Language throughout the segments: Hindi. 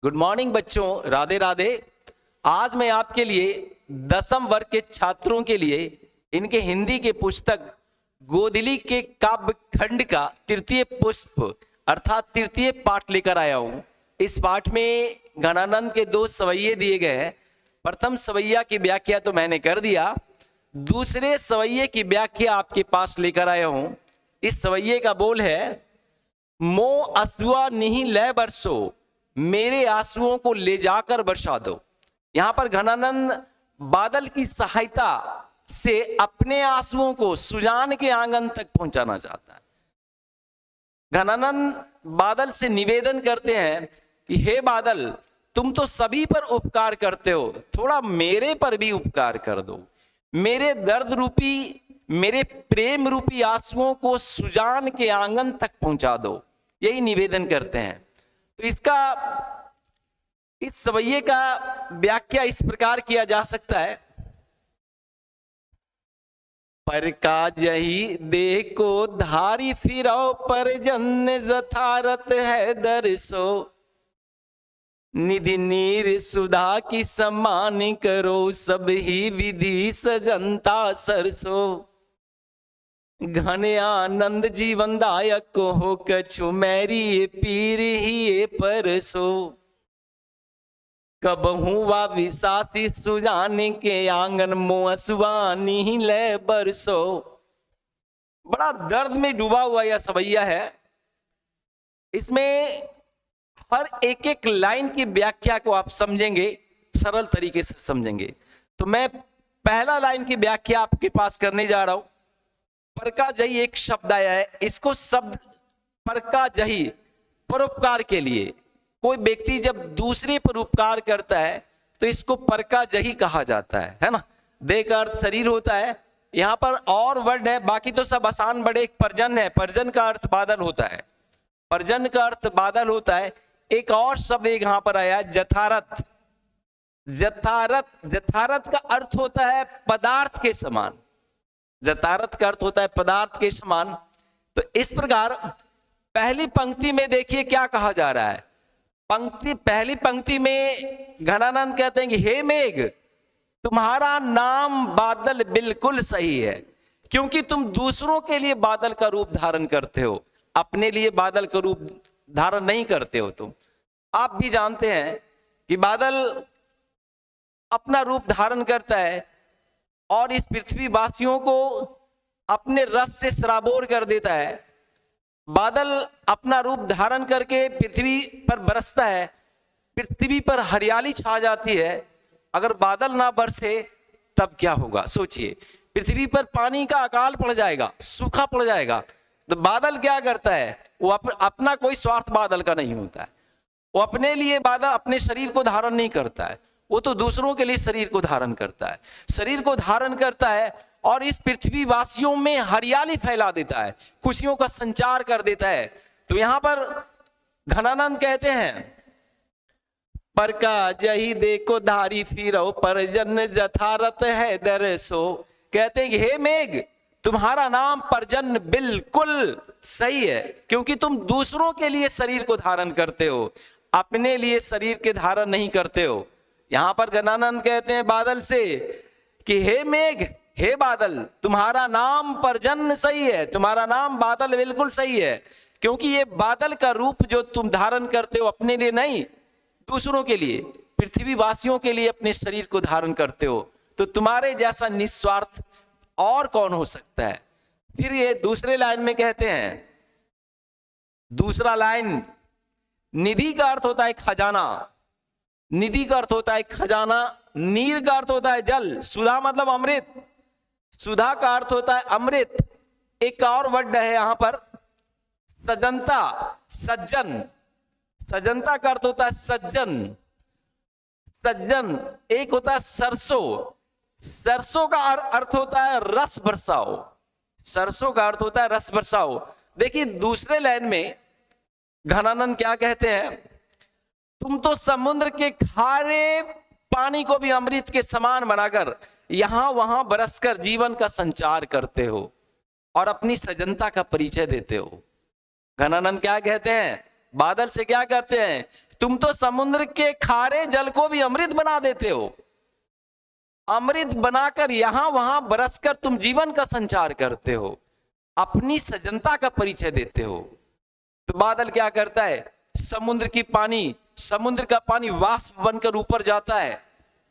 गुड मॉर्निंग बच्चों, राधे राधे। आज मैं आपके लिए 10वीं वर्ग के छात्रों के लिए इनके हिंदी के पुस्तक गोदली के काव्य खंड का तृतीय पुष्प अर्थात तृतीय पाठ लेकर आया हूं। इस पाठ में घनानंद के 2 सवैये दिए गए हैं। प्रथम सवैया की व्याख्या तो मैंने कर दिया, दूसरे सवैये की व्याख्या आपके पास लेकर आया हूं। इस सवैये का बोल है, मो असुआ नहीं लय बरसो, मेरे आंसुओं को ले जाकर बरसा दो। यहां पर घनानंद बादल की सहायता से अपने आंसुओं को सुजान के आंगन तक पहुंचाना चाहता है। घनानंद बादल से निवेदन करते हैं कि हे बादल, तुम तो सभी पर उपकार करते हो, थोड़ा मेरे पर भी उपकार कर दो। मेरे दर्द रूपी, मेरे प्रेम रूपी आंसुओं को सुजान के आंगन तक पहुंचा दो। यही निवेदन करते हैं। तो इस सवैये का व्याख्या इस प्रकार किया जा सकता है, पर काजही देह को धारी फिरो, पर जन जथारत है दरसो। निधि नीर सुधा की सम्मान करो, सब ही विधि सजनता सरसो। घन आनंद जीवन दायक हो, कछु मैरी पीर ही परसो। कब हुआ विसासी सुजान के आंगन, मुअसवानी ले बरसो। बड़ा दर्द में डूबा हुआ यह सवैया है। इसमें हर एक एक लाइन की व्याख्या को आप समझेंगे, सरल तरीके से समझेंगे। तो मैं पहला लाइन की व्याख्या आपके पास करने जा रहा हूं। परकाजही एक शब्द आया है, इसको शब्द परकाजही परोपकार के लिए, कोई व्यक्ति जब दूसरे पर उपकार करता है तो इसको परकाजही कहा जाता है ना। देह का अर्थ शरीर होता है, यहां पर और वर्ड है, बाकी तो सब आसान बड़े। एक परजन है, परजन का अर्थ बादल होता है, परजन का अर्थ बादल होता है। एक और शब्द एक यहां पर आया, जथारथ। जथारथ, जथारथ का अर्थ होता है पदार्थ के समान। जथारथ का अर्थ होता है पदार्थ के समान। तो इस प्रकार पहली पंक्ति में देखिए क्या कहा जा रहा है। पहली पंक्ति में घनानंद कहते हैं कि हे मेघ, तुम्हारा नाम बादल बिल्कुल सही है, क्योंकि तुम दूसरों के लिए बादल का रूप धारण करते हो, अपने लिए बादल का रूप धारण नहीं करते हो तुम। आप भी जानते हैं कि बादल अपना रूप धारण करता है और इस पृथ्वी वासियों को अपने रस से सराबोर कर देता है। बादल अपना रूप धारण करके पृथ्वी पर बरसता है, पृथ्वी पर हरियाली छा जाती है। अगर बादल ना बरसे तब क्या होगा सोचिए, पृथ्वी पर पानी का अकाल पड़ जाएगा, सूखा पड़ जाएगा। तो बादल क्या करता है, वो अपना कोई स्वार्थ बादल का नहीं होता है। वो अपने लिए बादल अपने शरीर को धारण नहीं करता है, वो तो दूसरों के लिए शरीर को धारण करता है, शरीर को धारण करता है और इस पृथ्वी वासियों में हरियाली फैला देता है, खुशियों का संचार कर देता है। तो यहां पर घनानंद कहते हैं, परकाजही देखो धारी फिरो, पर जन जथारथ है दरसो। कहते हैं कि हे मेघ, तुम्हारा नाम परजन बिल्कुल सही है, क्योंकि तुम दूसरों के लिए शरीर को धारण करते हो, अपने लिए शरीर के धारण नहीं करते हो। यहां पर घनानंद कहते हैं बादल से कि हे मेघ, हे बादल, तुम्हारा नाम परजन सही है, तुम्हारा नाम बादल बिल्कुल सही है, क्योंकि ये बादल का रूप जो तुम धारण करते हो अपने लिए नहीं, दूसरों के लिए, पृथ्वी वासियों के लिए अपने शरीर को धारण करते हो। तो तुम्हारे जैसा निस्वार्थ और कौन हो सकता है। फिर ये दूसरे लाइन में कहते हैं, दूसरा लाइन, निधि का अर्थ होता है खजाना, निधि का अर्थ होता है खजाना, नीर का अर्थ होता है जल, सुधा मतलब अमृत, सुधा का अर्थ होता है अमृत। एक और वर्ड है यहां पर, सजनता, सज्जन, सजनता का अर्थ होता है सज्जन, सज्जन। एक होता है सरसों, सरसों का अर्थ होता है रस बरसाओ, सरसों का अर्थ होता है रस बरसाओ। देखिए दूसरे लाइन में घनानंद क्या कहते हैं, तुम तो समुद्र के खारे पानी को भी अमृत के समान बनाकर यहां वहां बरसकर जीवन का संचार करते हो और अपनी सजनता का परिचय देते हो। घनानंद क्या कहते हैं, बादल से क्या करते हैं, तुम तो समुद्र के खारे जल को भी अमृत बना देते हो। अमृत बनाकर यहां वहां बरसकर तुम जीवन का संचार करते हो, अपनी सजनता का परिचय देते हो। तो बादल क्या करता है? समुद्र का पानी वाष्प बनकर ऊपर जाता है,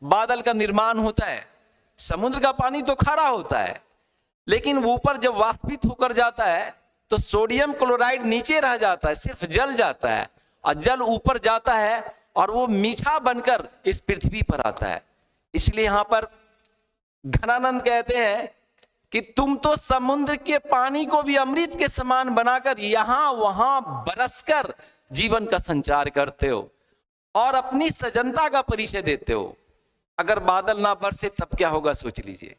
बादल का निर्माण होता है। समुद्र का पानी तो खारा होता है, लेकिन ऊपर जब वाष्पित होकर जाता है तो सोडियम क्लोराइड नीचे रह जाता है, सिर्फ जल जाता है, और जल ऊपर जाता है और वो मीठा बनकर इस पृथ्वी पर आता है। इसलिए यहां पर घनानंद कहते हैं कि तुम तो समुद्र के पानी को भी अमृत के समान बनाकर यहां वहां बरसकर जीवन का संचार करते हो और अपनी सजनता का परिचय देते हो। अगर बादल ना बरसे तब क्या होगा, सोच लीजिए।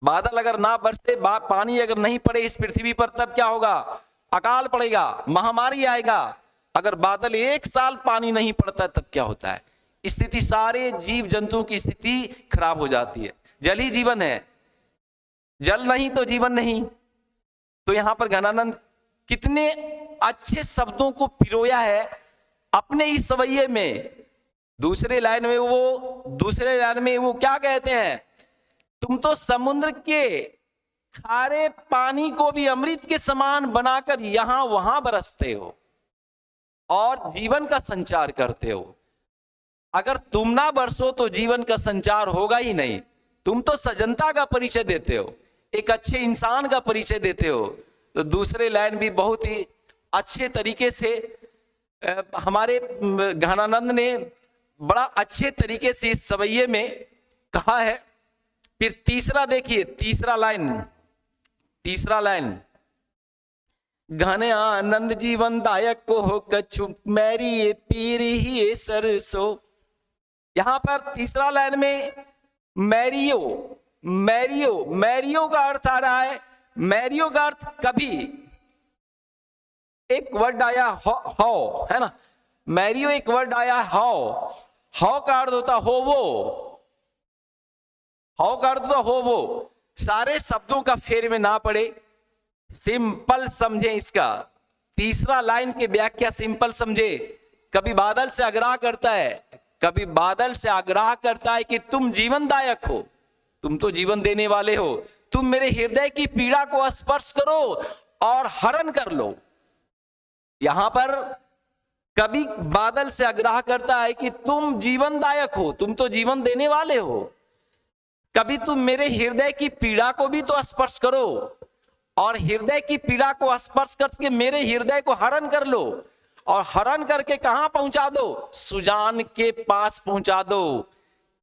बादल अगर ना बरसे, पानी अगर नहीं पड़े इस पृथ्वी पर, तब क्या होगा? अकाल पड़ेगा, महामारी आएगा। अगर बादल 1 साल पानी नहीं पड़ता तब क्या होता है? स्थिति, सारे जीव जंतुओं की स्थिति खराब हो जाती है। जल ही जीवन है, जल नहीं तो जीवन नहीं। तो यहां पर घनानंद कितने अच्छे शब्दों को पिरोया है अपने इस सवैये में। दूसरे लाइन में वो क्या कहते हैं? तुम तो समुद्र के खारे पानी को भी अमृत के समान बनाकर यहां वहां बरसते हो और जीवन का संचार करते हो। अगर तुम ना बरसो तो जीवन का संचार होगा ही नहीं। तुम तो सजनता का परिचय देते हो, एक अच्छे इंसान का परिचय देते हो। तो दूसरे लाइन भी बहुत ही अच्छे तरीके से हमारे घनानंद ने बड़ा अच्छे तरीके से इस सवैये में कहा है। फिर तीसरा देखिए, तीसरा लाइन, घन आनंद जीवन दायक को हो कछु मैरी पीर ही सरसो। यहां पर तीसरा लाइन में मैरियो का अर्थ आ रहा है। मैरियो का अर्थ कभी, एक वर्ड आया हो, है ना। मैरियो एक वर्ड आया हो का अर्थ होता हो। सारे शब्दों का फेर में ना पड़े, सिंपल समझे इसका। तीसरा लाइन की व्याख्या सिंपल समझे। कभी बादल से आग्रह करता है कि तुम जीवनदायक हो, तुम तो जीवन देने वाले हो, तुम मेरे हृदय की पीड़ा को स्पर्श करो और हरण कर लो। यहां पर कभी बादल से आग्रह करता है कि तुम जीवनदायक हो, तुम तो जीवन देने वाले हो, कभी तुम मेरे हृदय की पीड़ा को भी तो स्पर्श करो और हृदय की पीड़ा को स्पर्श करके मेरे हृदय को हरण कर लो और हरण करके कहां पहुंचा दो? सुजान के पास पहुंचा दो।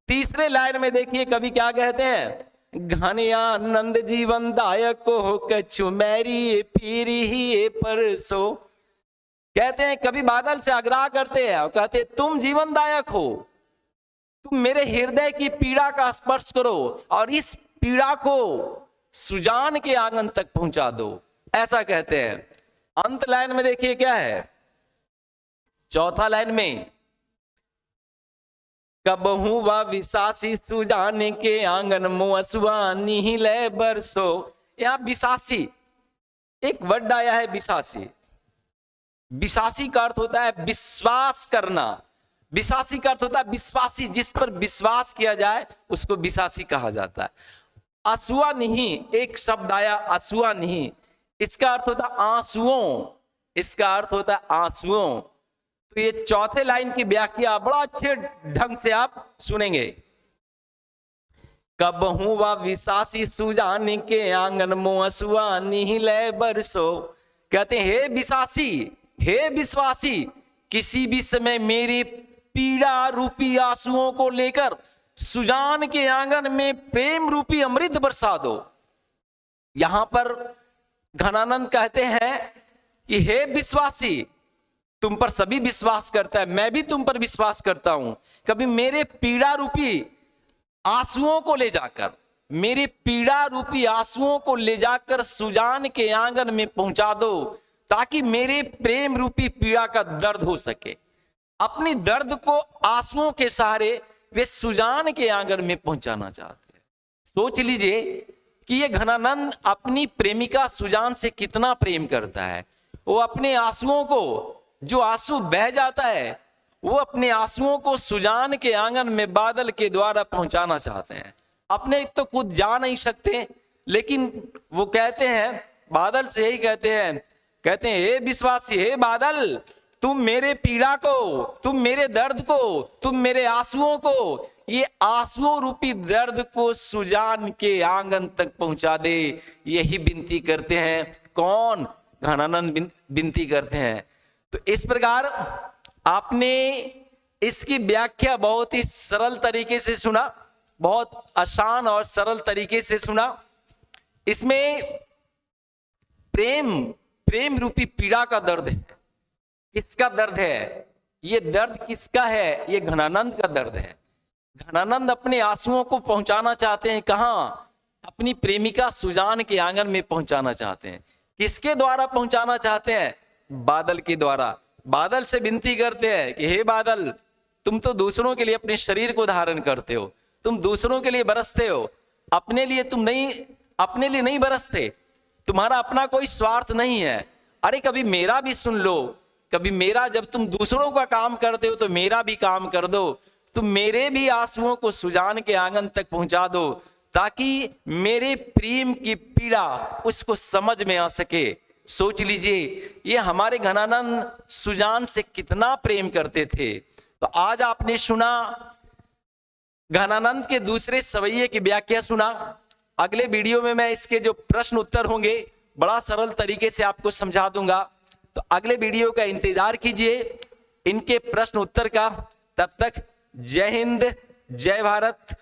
तीसरे लाइन में देखिए कवि क्या कहते हैं? घन आनंद जीवन दायक हो कछु मैरी पीरी ही परसो। कहते हैं कभी बादल से आग्रह करते हैं और कहते हैं तुम जीवनदायक हो, तुम मेरे हृदय की पीड़ा का स्पर्श करो और इस पीड़ा को सुजान के आंगन तक पहुंचा दो, ऐसा कहते हैं। अंत लाइन में देखिए क्या है, चौथा लाइन में, कबहू व विशासी सुजान के आंगन मुअसुआनी ही ले बरसो। यहां विशासी एक वर्ड आया है, विशासी का अर्थ होता है विश्वास करना। विशासी का अर्थ होता है विश्वासी, जिस पर विश्वास किया जाए उसको विशासी कहा जाता है। आंसुआ नहीं, एक शब्द आया आंसुआ नहीं, इसका अर्थ होता है आंसुओं। तो ये चौथे लाइन की व्याख्या बड़ा अच्छे ढंग से आप सुनेंगे। कबहू व विशासी सुजान के आंगन मुअसुआनी ले बरसो। कहते हैं हे विश्वासी, किसी भी समय मेरे पीड़ा रूपी आंसुओं को लेकर सुजान के आंगन में प्रेम रूपी अमृत बरसा दो। यहां पर घनानंद कहते हैं कि हे विश्वासी, तुम पर सभी विश्वास करता है, मैं भी तुम पर विश्वास करता हूं। कभी मेरे पीड़ा रूपी आंसुओं को ले जाकर सुजान के आंगन में पहुंचा दो, ताकि मेरे प्रेम रूपी पीड़ा का दर्द हो सके। अपनी दर्द को आंसुओं के सहारे वे सुजान के आंगन में पहुंचाना चाहते हैं। सोच लीजिए कि ये घनानंद अपनी प्रेमिका सुजान से कितना प्रेम करता है। वो अपने आंसुओं को, जो आंसू बह जाता है वो अपने आंसुओं को सुजान के आंगन में बादल के द्वारा पहुंचाना चाहते हैं। अपने तो खुद जा नहीं सकते, लेकिन वो कहते हैं, बादल से यही कहते हैं हे विश्वासी, हे बादल, तुम मेरे पीड़ा को, तुम मेरे दर्द को, तुम मेरे आंसुओं को, ये आंसुओं रूपी दर्द को सुजान के आंगन तक पहुंचा दे। यही विनती करते हैं। कौन? घनानंद विनती करते हैं। तो इस प्रकार आपने इसकी व्याख्या बहुत ही सरल तरीके से सुना, बहुत आसान और सरल तरीके से सुना। इसमें प्रेम रूपी पीड़ा का दर्द है। किसका दर्द है? ये दर्द किसका है? ये घनानंद का दर्द है। घनानंद अपने आंसुओं को पहुंचाना चाहते हैं। कहां? अपनी प्रेमिका सुजान के आंगन में पहुंचाना चाहते हैं। किसके द्वारा पहुंचाना चाहते हैं? बादल के द्वारा। बादल से विनती करते हैं कि हे बादल, तुम तो दूसरों के लिए अपने शरीर को धारण करते हो, तुम दूसरों के लिए बरसते हो, अपने लिए नहीं बरसते। तुम्हारा अपना कोई स्वार्थ नहीं है। अरे कभी मेरा भी सुन लो, कभी मेरा, जब तुम दूसरों का काम करते हो तो मेरा भी काम कर दो। तुम मेरे भी आंसुओं को सुजान के आंगन तक पहुंचा दो, ताकि मेरे प्रेम की पीड़ा उसको समझ में आ सके। सोच लीजिए, ये हमारे घनानंद सुजान से कितना प्रेम करते थे। तो आज आपने सुना, घनानंद के दूसरे सवैये की व्याख्या सुना। अगले वीडियो में मैं इसके जो प्रश्न उत्तर होंगे बड़ा सरल तरीके से आपको समझा दूंगा। तो अगले वीडियो का इंतजार कीजिए, इनके प्रश्न उत्तर का। तब तक जय हिंद, जय भारत।